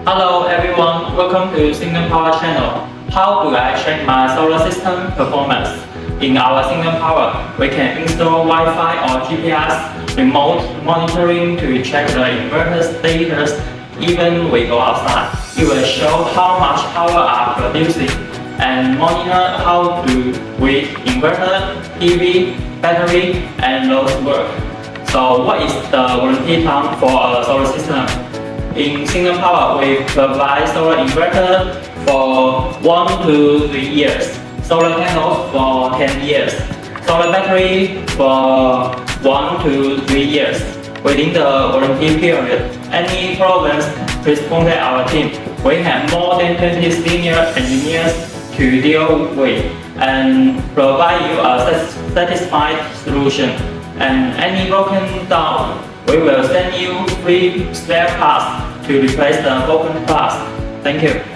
Hello everyone, welcome to Xindun Power Channel. How do I check my solar system performance? In our Xindun Power, we can install Wi-Fi or GPRS remote monitoring to check the inverter status even we go outside. It will show how much power are producing and monitor how do with inverter, PV, battery and loads work. So what is the warranty time for a solar system? In Xindun Power, we provide solar inverter for 1 to 3 years, solar panels for 10 years, solar battery for 1 to 3 years. Within the warranty period, any problems, please contact our team. We have more than 20 senior engineers to deal with and provide you a satisfied solution. And any broken down, we will send you free spare parts to replace the broken parts. Thank you.